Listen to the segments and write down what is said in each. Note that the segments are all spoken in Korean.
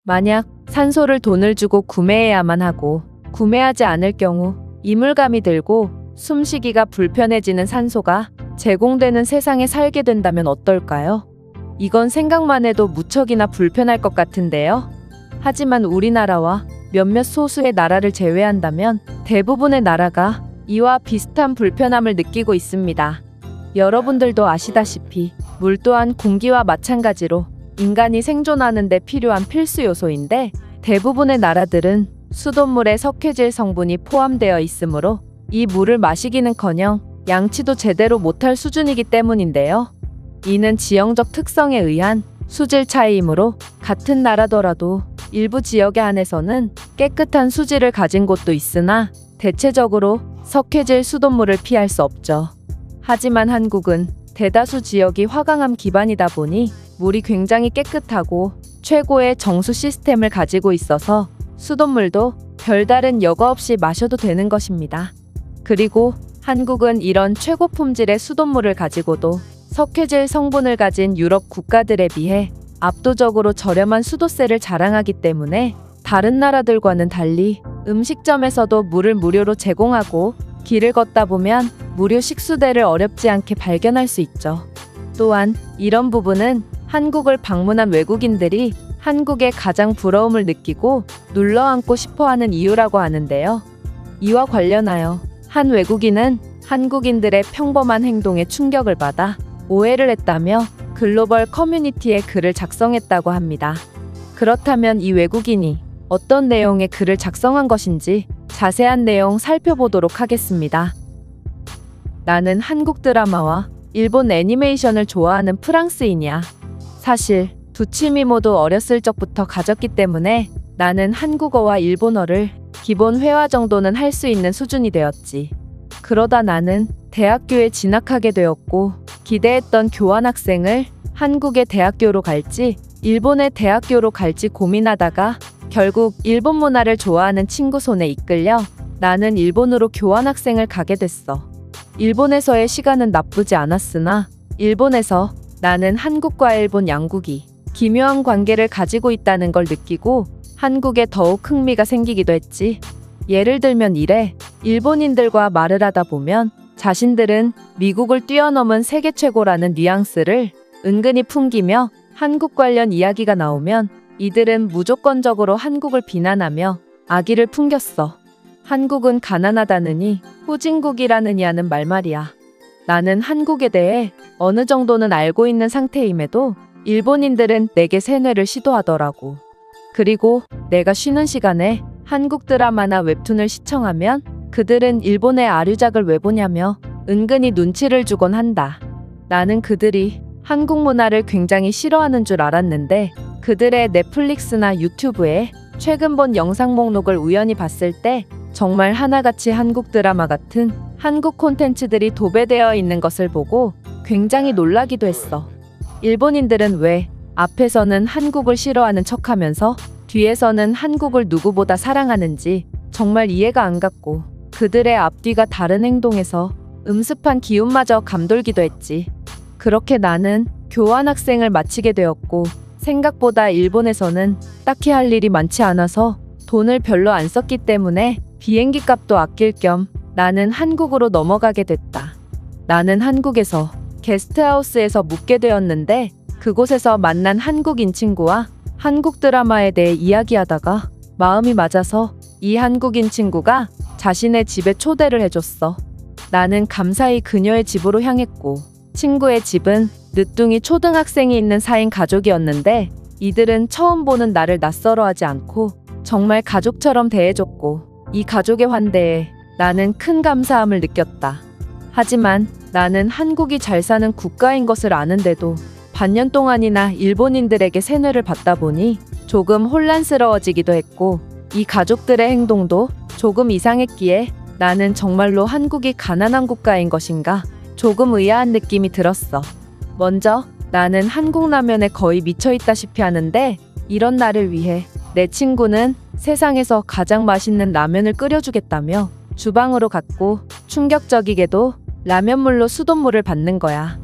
만약 산소를 돈을 주고 구매해야만 하고 구매하지 않을 경우 이물감이 들고 숨쉬기가 불편해지는 산소가 제공되는 세상에 살게 된다면 어떨까요? 이건 생각만 해도 무척이나 불편할 것 같은데요. 하지만 우리나라와 몇몇 소수의 나라를 제외한다면 대부분의 나라가 이와 비슷한 불편함을 느끼고 있습니다. 여러분들도 아시다시피 물 또한 공기와 마찬가지로 인간이 생존하는 데 필요한 필수 요소인데 대부분의 나라들은 수돗물에 석회질 성분이 포함되어 있으므로 이 물을 마시기는커녕 양치도 제대로 못할 수준이기 때문인데요. 이는 지형적 특성에 의한 수질 차이이므로 같은 나라더라도 일부 지역에 한해서는 깨끗한 수질을 가진 곳도 있으나 대체적으로 석회질 수돗물을 피할 수 없죠. 하지만 한국은 대다수 지역이 화강암 기반이다 보니 물이 굉장히 깨끗하고 최고의 정수 시스템을 가지고 있어서 수돗물도 별다른 여과 없이 마셔도 되는 것입니다. 그리고 한국은 이런 최고 품질의 수돗물을 가지고도 석회질 성분을 가진 유럽 국가들에 비해 압도적으로 저렴한 수도세를 자랑하기 때문에 다른 나라들과는 달리 음식점에서도 물을 무료로 제공하고 길을 걷다 보면 무료 식수대를 어렵지 않게 발견할 수 있죠. 또한 이런 부분은 한국을 방문한 외국인들이 한국에 가장 부러움을 느끼고 눌러앉고 싶어하는 이유라고 하는데요. 이와 관련하여 한 외국인은 한국인들의 평범한 행동에 충격을 받아 오해를 했다며 글로벌 커뮤니티에 글을 작성했다고 합니다. 그렇다면 이 외국인이 어떤 내용의 글을 작성한 것인지 자세한 내용 살펴보도록 하겠습니다. 나는 한국 드라마와 일본 애니메이션을 좋아하는 프랑스인이야. 사실 두 취미 모두 어렸을 적부터 가졌기 때문에 나는 한국어와 일본어를 기본 회화 정도는 할 수 있는 수준이 되었지. 그러다 나는 대학교에 진학하게 되었고 기대했던 교환학생을 한국의 대학교로 갈지 일본의 대학교로 갈지 고민하다가 결국 일본 문화를 좋아하는 친구 손에 이끌려 나는 일본으로 교환학생을 가게 됐어. 일본에서의 시간은 나쁘지 않았으나 일본에서 나는 한국과 일본 양국이 기묘한 관계를 가지고 있다는 걸 느끼고 한국에 더욱 흥미가 생기기도 했지. 예를 들면 이래. 일본인들과 말을 하다 보면 자신들은 미국을 뛰어넘은 세계 최고라는 뉘앙스를 은근히 풍기며 한국 관련 이야기가 나오면 이들은 무조건적으로 한국을 비난하며 악의를 풍겼어. 한국은 가난하다느니 후진국이라느냐는 말말이야. 나는 한국에 대해 어느 정도는 알고 있는 상태임에도 일본인들은 내게 세뇌를 시도하더라고. 그리고 내가 쉬는 시간에 한국 드라마나 웹툰을 시청하면 그들은 일본의 아류작을 왜 보냐며 은근히 눈치를 주곤 한다. 나는 그들이 한국 문화를 굉장히 싫어하는 줄 알았는데 그들의 넷플릭스나 유튜브에 최근 본 영상 목록을 우연히 봤을 때 정말 하나같이 한국 드라마 같은 한국 콘텐츠들이 도배되어 있는 것을 보고 굉장히 놀라기도 했어. 일본인들은 왜 앞에서는 한국을 싫어하는 척하면서 뒤에서는 한국을 누구보다 사랑하는지 정말 이해가 안 갔고 그들의 앞뒤가 다른 행동에서 음습한 기운마저 감돌기도 했지. 그렇게 나는 교환학생을 마치게 되었고 생각보다 일본에서는 딱히 할 일이 많지 않아서 돈을 별로 안 썼기 때문에 비행기 값도 아낄 겸 나는 한국으로 넘어가게 됐다. 나는 한국에서 게스트하우스에서 묵게 되었는데 그곳에서 만난 한국인 친구와 한국 드라마에 대해 이야기하다가 마음이 맞아서 이 한국인 친구가 자신의 집에 초대를 해줬어. 나는 감사히 그녀의 집으로 향했고 친구의 집은 늦둥이 초등학생이 있는 4인 가족이었는데 이들은 처음 보는 나를 낯설어하지 않고 정말 가족처럼 대해줬고 이 가족의 환대에 나는 큰 감사함을 느꼈다. 하지만 나는 한국이 잘 사는 국가인 것을 아는데도 반년 동안이나 일본인들에게 세뇌를 받다 보니 조금 혼란스러워지기도 했고 이 가족들의 행동도 조금 이상했기에 나는 정말로 한국이 가난한 국가인 것인가 조금 의아한 느낌이 들었어. 먼저 나는 한국 라면에 거의 미쳐있다시피 하는데 이런 나를 위해 내 친구는 세상에서 가장 맛있는 라면을 끓여주겠다며 주방으로 갔고 충격적이게도 라면물로 수돗물을 받는 거야.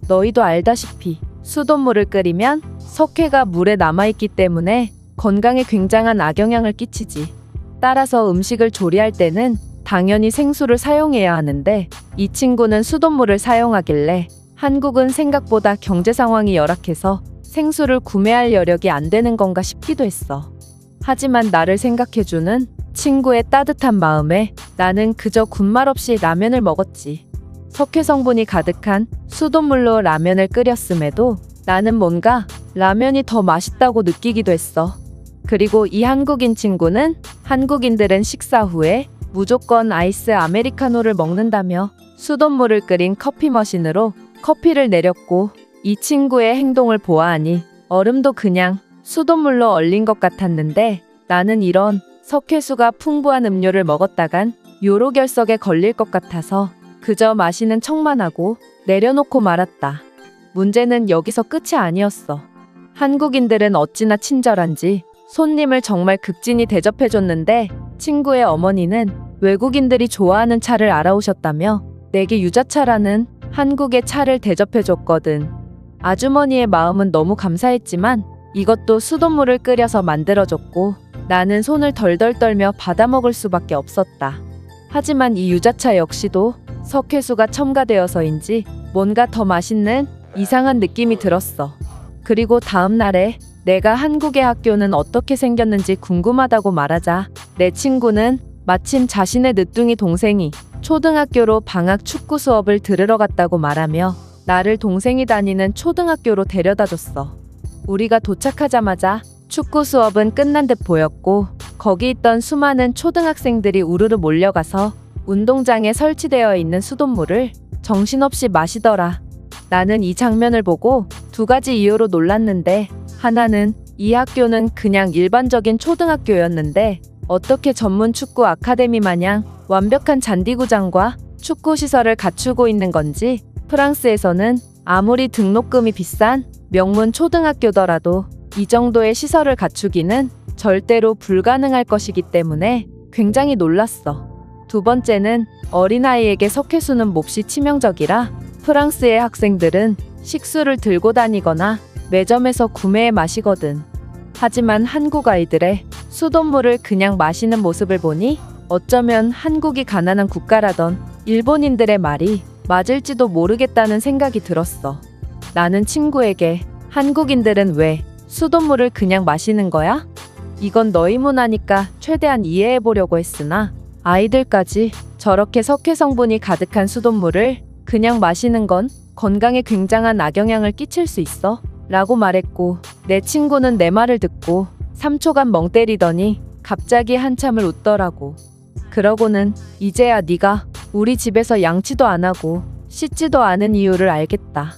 너희도 알다시피 수돗물을 끓이면 석회가 물에 남아있기 때문에 건강에 굉장한 악영향을 끼치지. 따라서 음식을 조리할 때는 당연히 생수를 사용해야 하는데 이 친구는 수돗물을 사용하길래 한국은 생각보다 경제 상황이 열악해서 생수를 구매할 여력이 안 되는 건가 싶기도 했어. 하지만 나를 생각해주는 친구의 따뜻한 마음에 나는 그저 군말 없이 라면을 먹었지. 석회 성분이 가득한 수돗물로 라면을 끓였음에도 나는 뭔가 라면이 더 맛있다고 느끼기도 했어. 그리고 이 한국인 친구는 한국인들은 식사 후에 무조건 아이스 아메리카노를 먹는다며 수돗물을 끓인 커피 머신으로 커피를 내렸고 이 친구의 행동을 보아하니 얼음도 그냥 수돗물로 얼린 것 같았는데 나는 이런 석회수가 풍부한 음료를 먹었다간 요로결석에 걸릴 것 같아서 그저 마시는 척만 하고 내려놓고 말았다. 문제는 여기서 끝이 아니었어. 한국인들은 어찌나 친절한지 손님을 정말 극진히 대접해줬는데 친구의 어머니는 외국인들이 좋아하는 차를 알아오셨다며 내게 유자차라는 한국의 차를 대접해줬거든. 아주머니의 마음은 너무 감사했지만 이것도 수돗물을 끓여서 만들어줬고 나는 손을 덜덜 떨며 받아먹을 수밖에 없었다. 하지만 이 유자차 역시도 석회수가 첨가되어서인지 뭔가 더 맛있는 이상한 느낌이 들었어. 그리고 다음 날에 내가 한국의 학교는 어떻게 생겼는지 궁금하다고 말하자 내 친구는 마침 자신의 늦둥이 동생이 초등학교로 방학 축구 수업을 들으러 갔다고 말하며 나를 동생이 다니는 초등학교로 데려다줬어. 우리가 도착하자마자 축구 수업은 끝난 듯 보였고 거기 있던 수많은 초등학생들이 우르르 몰려가서 운동장에 설치되어 있는 수돗물을 정신없이 마시더라. 나는 이 장면을 보고 두 가지 이유로 놀랐는데 하나는 이 학교는 그냥 일반적인 초등학교였는데 어떻게 전문 축구 아카데미 마냥 완벽한 잔디구장과 축구 시설을 갖추고 있는 건지 프랑스에서는 아무리 등록금이 비싼 명문 초등학교더라도 이 정도의 시설을 갖추기는 절대로 불가능할 것이기 때문에 굉장히 놀랐어. 두 번째는 어린아이에게 석회수는 몹시 치명적이라 프랑스의 학생들은 식수를 들고 다니거나 매점에서 구매해 마시거든. 하지만 한국 아이들의 수돗물을 그냥 마시는 모습을 보니 어쩌면 한국이 가난한 국가라던 일본인들의 말이 맞을지도 모르겠다는 생각이 들었어. 나는 친구에게 한국인들은 왜 수돗물을 그냥 마시는 거야? 이건 너희 문화니까 최대한 이해해 보려고 했으나 아이들까지 저렇게 석회 성분이 가득한 수돗물을 그냥 마시는 건 건강에 굉장한 악영향을 끼칠 수 있어 라고 말했고 내 친구는 내 말을 듣고 3초간 멍 때리더니 갑자기 한참을 웃더라고. 그러고는 이제야 네가 우리 집에서 양치도 안 하고 씻지도 않은 이유를 알겠다.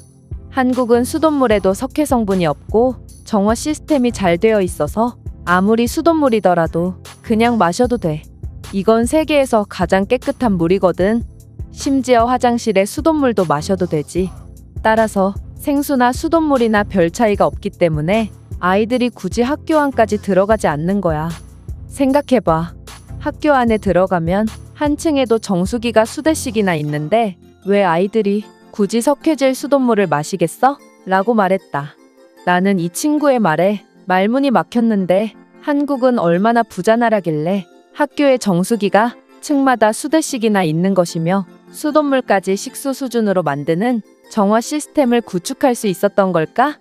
한국은 수돗물에도 석회 성분이 없고 정화 시스템이 잘 되어 있어서 아무리 수돗물이더라도 그냥 마셔도 돼. 이건 세계에서 가장 깨끗한 물이거든. 심지어 화장실의 수돗물도 마셔도 되지. 따라서 생수나 수돗물이나 별 차이가 없기 때문에 아이들이 굳이 학교 안까지 들어가지 않는 거야. 생각해봐. 학교 안에 들어가면 한 층에도 정수기가 수대씩이나 있는데 왜 아이들이 굳이 석회질 수돗물을 마시겠어? 라고 말했다. 나는 이 친구의 말에 말문이 막혔는데 한국은 얼마나 부자 나라길래 학교에 정수기가 층마다 수대씩이나 있는 것이며 수돗물까지 식수 수준으로 만드는 정화 시스템을 구축할 수 있었던 걸까?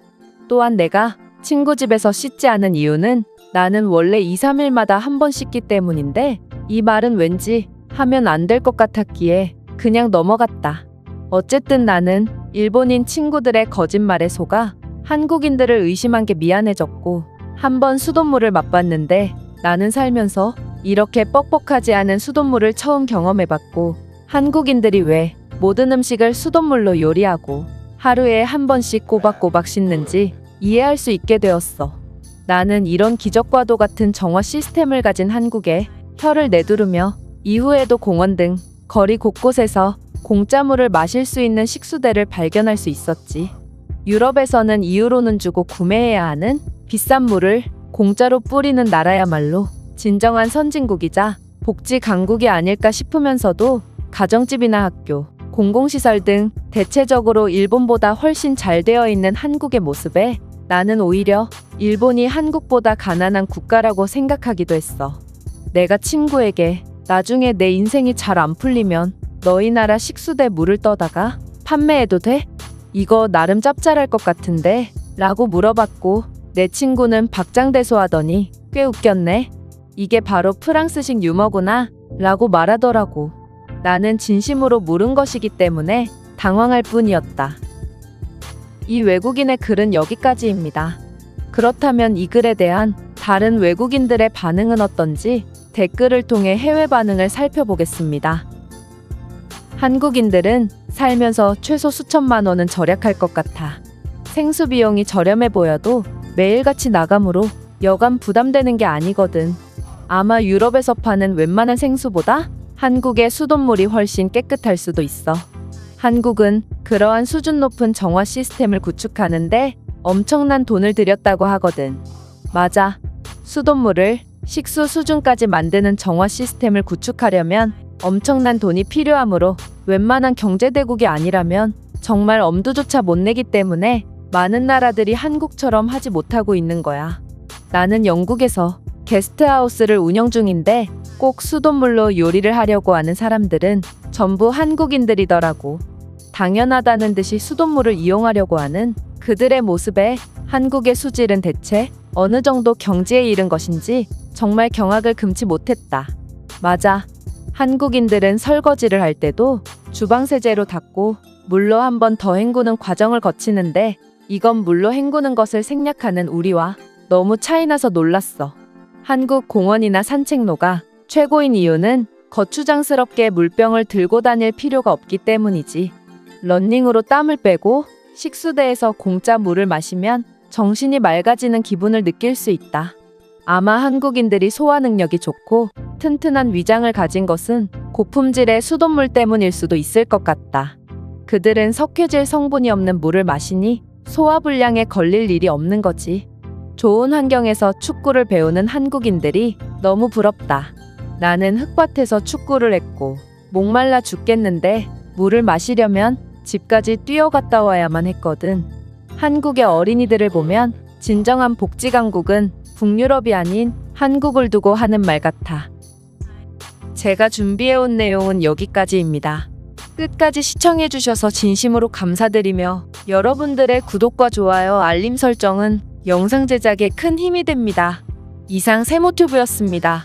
또한 내가 친구 집에서 씻지 않은 이유는 나는 원래 2, 3일마다 한 번 씻기 때문인데 이 말은 왠지 하면 안 될 것 같았기에 그냥 넘어갔다. 어쨌든 나는 일본인 친구들의 거짓말에 속아 한국인들을 의심한 게 미안해졌고 한 번 수돗물을 맛봤는데 나는 살면서 이렇게 뻑뻑하지 않은 수돗물을 처음 경험해봤고 한국인들이 왜 모든 음식을 수돗물로 요리하고 하루에 한 번씩 꼬박꼬박 씻는지 이해할 수 있게 되었어. 나는 이런 기적과도 같은 정화 시스템을 가진 한국에 혀를 내두르며 이후에도 공원 등 거리 곳곳에서 공짜물을 마실 수 있는 식수대를 발견할 수 있었지. 유럽에서는 이유로는 주고 구매해야 하는 비싼 물을 공짜로 뿌리는 나라야말로 진정한 선진국이자 복지 강국이 아닐까 싶으면서도 가정집이나 학교, 공공시설 등 대체적으로 일본보다 훨씬 잘 되어 있는 한국의 모습에 나는 오히려 일본이 한국보다 가난한 국가라고 생각하기도 했어. 내가 친구에게 나중에 내 인생이 잘 안 풀리면 너희 나라 식수대 물을 떠다가 판매해도 돼? 이거 나름 짭짤할 것 같은데? 라고 물어봤고 내 친구는 박장대소하더니 꽤 웃겼네. 이게 바로 프랑스식 유머구나 라고 말하더라고. 나는 진심으로 물은 것이기 때문에 당황할 뿐이었다. 이 외국인의 글은 여기까지입니다. 그렇다면 이 글에 대한 다른 외국인들의 반응은 어떤지 댓글을 통해 해외 반응을 살펴보겠습니다. 한국인들은 살면서 최소 수천만 원은 절약할 것 같아. 생수 비용이 저렴해 보여도 매일같이 나가므로 여간 부담되는 게 아니거든. 아마 유럽에서 파는 웬만한 생수보다 한국의 수돗물이 훨씬 깨끗할 수도 있어. 한국은 그러한 수준 높은 정화 시스템을 구축하는데 엄청난 돈을 들였다고 하거든. 맞아. 수돗물을 식수 수준까지 만드는 정화 시스템을 구축하려면 엄청난 돈이 필요하므로 웬만한 경제대국이 아니라면 정말 엄두조차 못 내기 때문에 많은 나라들이 한국처럼 하지 못하고 있는 거야. 나는 영국에서 게스트하우스를 운영 중인데 꼭 수돗물로 요리를 하려고 하는 사람들은 전부 한국인들이더라고. 당연하다는 듯이 수돗물을 이용하려고 하는 그들의 모습에 한국의 수질은 대체 어느 정도 경지에 이른 것인지 정말 경악을 금치 못했다. 맞아. 한국인들은 설거지를 할 때도 주방 세제로 닦고 물로 한 번 더 헹구는 과정을 거치는데 이건 물로 헹구는 것을 생략하는 우리와 너무 차이나서 놀랐어. 한국 공원이나 산책로가 최고인 이유는 거추장스럽게 물병을 들고 다닐 필요가 없기 때문이지. 러닝으로 땀을 빼고 식수대에서 공짜 물을 마시면 정신이 맑아지는 기분을 느낄 수 있다. 아마 한국인들이 소화 능력이 좋고 튼튼한 위장을 가진 것은 고품질의 수돗물 때문일 수도 있을 것 같다. 그들은 석회질 성분이 없는 물을 마시니 소화불량에 걸릴 일이 없는 거지. 좋은 환경에서 축구를 배우는 한국인들이 너무 부럽다. 나는 흙밭에서 축구를 했고 목말라 죽겠는데 물을 마시려면 집까지 뛰어갔다 와야만 했거든. 한국의 어린이들을 보면 진정한 복지 강국은 북유럽이 아닌 한국을 두고 하는 말 같아. 제가 준비해온 내용은 여기까지입니다. 끝까지 시청해주셔서 진심으로 감사드리며 여러분들의 구독과 좋아요, 알림 설정은 영상 제작에 큰 힘이 됩니다. 이상 세모튜브였습니다.